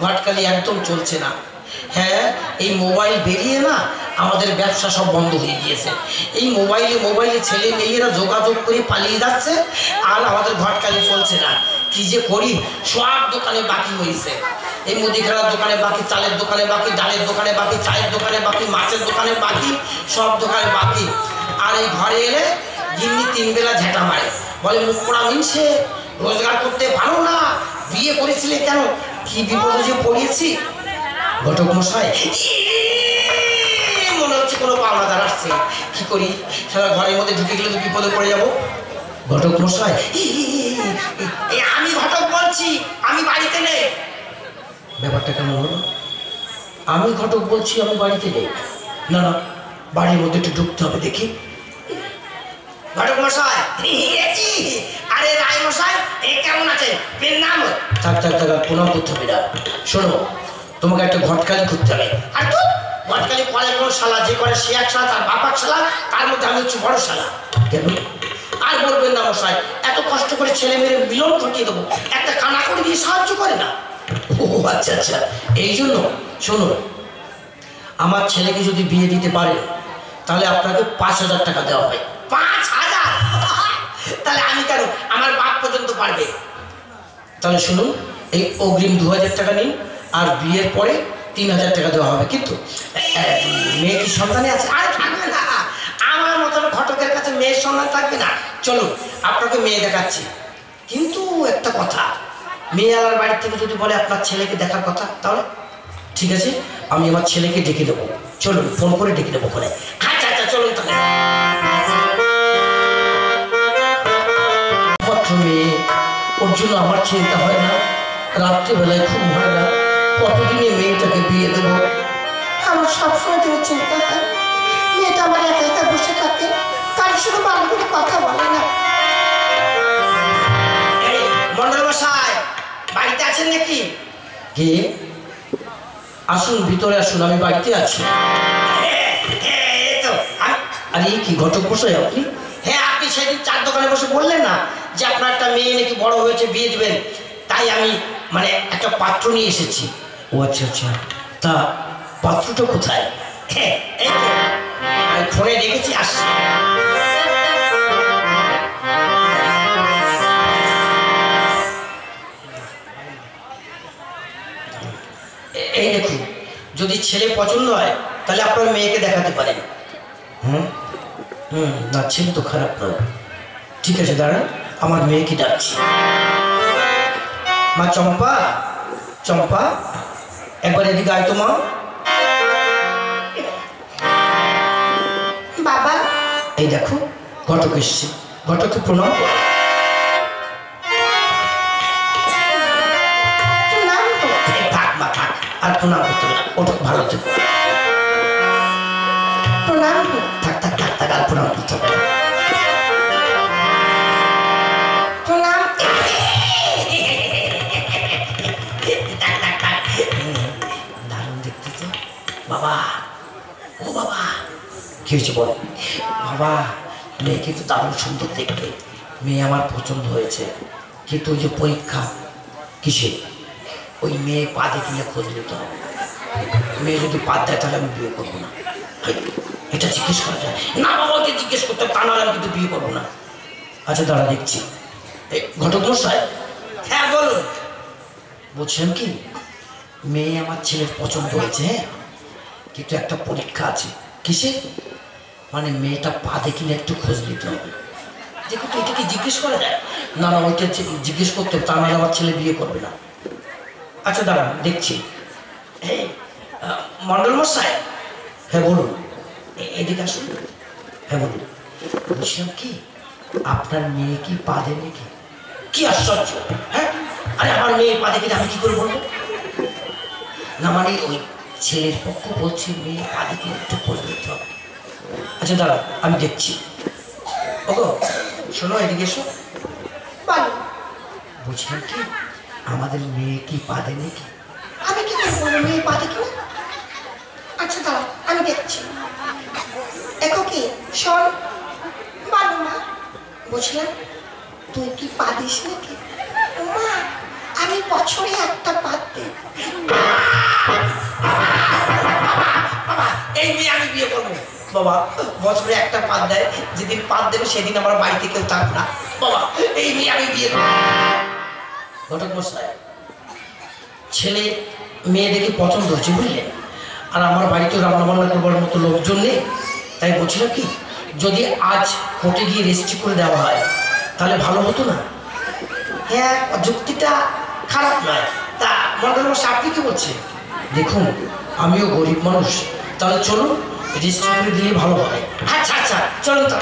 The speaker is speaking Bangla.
ঘটকালি একদম চলছে না। হ্যাঁ, এই মোবাইল বেরিয়ে না আমাদের ব্যবসা সব বন্ধ হয়ে গিয়েছে। এই মোবাইলে ছেলে মেয়েরা যোগাযোগ করে পালিয়ে যাচ্ছে, আর আমাদের ঘটকালি চলছে না। কি যে করি, সব দোকানে বাকি হয়েছে। এই মুদিখানার দোকানে বাকি, চালের দোকানে বাকি, ডালের দোকানে বাকি, চায়ের দোকানে বাকি, মাছের দোকানে বাকি, সব দোকানে বাকি। আর এই ঘরে এলে গিন্নি 3 বেলা ঝেঁটা মারে, বলে মুখ পোড়া মিনছে, রোজগার করতে পারো না, বিয়ে করেছিলে কেন? কি বিপদে যে পড়িয়েছি ঘটক মশাই, মনে হচ্ছে কোনো পাওনাদার আসছে। কি করি, সারা ঘরের মধ্যে ঢুকে গেলে তো বিপদে পড়ে যাবো। ঘটক মশাই, আমি ঘটক বলছি, আমি বাড়িতে নেই। ব্যাপারটা কেমন হলো? আমি ঘটক বলছি, আমি বাড়িতে নেই। না না, বাড়ির মধ্যে একটু ঢুকতে হবে, দেখি। ঘটক মশাই, আরে রায় মশাই, কেমন আছে? নাম থাক থাক থাক, প্রণাম করতে হবে না। শোনো, তোমাকে একটা ঘটকালি করতে হবে। আর তো ঘটকালি করে কোনো শালা, যে করে সে এক শালা, তার বাপার শালা, তার মধ্যে আমি হচ্ছে বড় শালা। কেন? আর বলবেন না মশাই, এত কষ্ট করে ছেলে মেয়ের মিলন ঘটিয়ে দেবো, একটা কানা করে দিয়ে সাহায্য করে না। ও আচ্ছা আচ্ছা, এই জন্য। শোনো, আমার ছেলেকে যদি বিয়ে দিতে পারে তাহলে আপনাকে 5,000 টাকা দেওয়া হয়। 5,000? তাহলে আমি কেন, আমার বাপ পর্যন্ত পারবে। তাহলে শুনুন, এই অগ্রিম 2,000 টাকা নিন, আর বিয়ের পরে 3,000 টাকা দেওয়া হবে। কিন্তু মেয়ে কি সন্তানে আছে? আর থাকবে না, আমার মতন ঘটকের কাছে মেয়ের সন্তান থাকবে না। চলুন, আপনাকে মেয়ে দেখাচ্ছি। কিন্তু একটা কথা, মেয়ে আলার বাড়ি থেকে যদি বলে আপনার ছেলেকে দেখার কথা, তাহলে ঠিক আছে, আমি আমার ছেলেকে ডেকে দেবো। চলুন, ফোন করে ডেকে দেবো ফোনে। আচ্ছা আচ্ছা, চলুন তাহলে। মেয়ে, ওর জন্য আমার চিন্তা হয় না, রাত্রিবেলায় খুব হয় না, কতদিনে মেয়েটাকে বিয়ে দেবো। আমার সবসময় তুমি চিন্তা হয়, মেয়েটা আমার একা একা বসে থাকে, তার সঙ্গে ভালো করে কথা বলে না। মন্ডল মশাই, বাড়িতে আছেন নাকি? কে? আসুন, ভিতরে আসুন, আমি বাড়িতে আছি। আরে কি ঘটক মশাই আপনি? হ্যাঁ, আপনি সেদিন চার দোকানে বসে বললেন না যে আপনার একটা মেয়ে নাকি বড় হয়েছে, বিয়ে দেবেন, তাই আমি মানে একটা পাত্র নিয়ে এসেছি। ও আচ্ছা আচ্ছা, তা পাত্রটা কোথায়? এই তো আমি ফোনে দেখেছি, আসছি। এই দেখুন, যদি ছেলে পছন্দ হয় তাহলে আপনার মেয়েকে দেখাতে পারেন। না, ছেলে তো খারাপ নয়। ঠিক আছে, দাঁড়ান, আমার মেয়েকে ডাকছি। মা চম্পা, চম্পা, একবার এদিকে আয় তো মা। বাবা, এই দেখো ঘটক এসছে, ঘটককে প্রণাম করো। থাক মা, থাক, আর প্রণাম করতে হবে না, ওটা ভালো থেকো। প্রণাম। থাক থাক থাক থাক, আর প্রণাম করতে হবে না। প্রণাম। দারুণ দেখতে তো বাবা। ও বাবা, কি হয়েছে বল? বাবা, মেয়ে কিন্তু দারুণ সুন্দর দেখতে, মেয়ে আমার পছন্দ হয়েছে, কিন্তু ওই যে পরীক্ষা। কিসে? ওই মেয়ে পা দেখিয়ে খোঁজ নিতে হবে। মেয়ে যদি পা দেয় তাহলে আমি বিয়ে করবো না। এটা জিজ্ঞেস করা যায় না বাবা, ওকে জিজ্ঞেস করতে হবে, তা নাহলে আমি কিন্তু বিয়ে করবো না। আচ্ছা দাঁড়া, দেখছি। ঘটক মশাই, হ্যাঁ বলুন। বলছিলাম কি, মেয়ে আমার ছেলের পছন্দ হয়েছে, হ্যাঁ, কিন্তু একটা পরীক্ষা আছে। কিসে? মানে মেয়েটা পা দেখিলে একটু খোঁজ নিতে হবে। দেখো তো, এটা কি জিজ্ঞেস করা যায়? না না, ওইটা জিজ্ঞেস করতে, তা নাহলে আমার ছেলে বিয়ে করবে না। আচ্ছা দাঁড়ান, দেখছি। মন্ডল মশাই, হ্যাঁ বলুন, এদিকে আসুন। হ্যাঁ বলুন। বলছিলাম কি, আপনার মেয়ে কি পা দেয় নাকি? কি আশ্চর্য! হ্যাঁ, আরে আমার মেয়ে পা দেখে আমি কি করে বলবো? না মানে ওই ছেলের পক্ষ বলছে মেয়ে পা দেখে একটু খোঁজ নিতে হবে। আচ্ছা দাঁড়াও, আমি দেখছি। ওগো শোনো, এদিকে এসো। বলছিলাম কি, আমাদের মেয়ে কি পা দেয় নাকি? আমি কি করবো, মেয়ে পা দেখি না? আচ্ছা দাঁড়া, আমি দেখছি। দেখো কি, শোন। বলো মা। বুঝলাম, তুই কি পা দিস নাকি? মা, আমি বছরে একটা পাত দেন। বাবা এই মেয়ে আমি বিয়ে করবো। বাবা বছরে একটা পাত দেয়, যেদিন পাত দেবে সেদিন আমার বাড়িতে কেউ থাকবে না। বাবা এই মেয়ে আমি বিয়ে করবো। ঘটক মশাই, ছেলে মেয়ে দেখে পছন্দ হচ্ছে বুঝলেন, আর আমার বাড়িতে রান্না বান্না করবার মতো লোকজন নেই, তাই বলছিলাম কি যদি আজ কোর্টে গিয়ে রেজিস্ট্রি করে দেওয়া হয় তাহলে ভালো হতো না? হ্যাঁ, যুক্তিটা খারাপ নয়। তা মন্ডল মশাই আপনি কি বলছেন? দেখুন আমিও গরিব মানুষ, তাহলে চলুন রেজিস্ট্রি করে দিলে ভালো হয়। আচ্ছা আচ্ছা চলুন তো।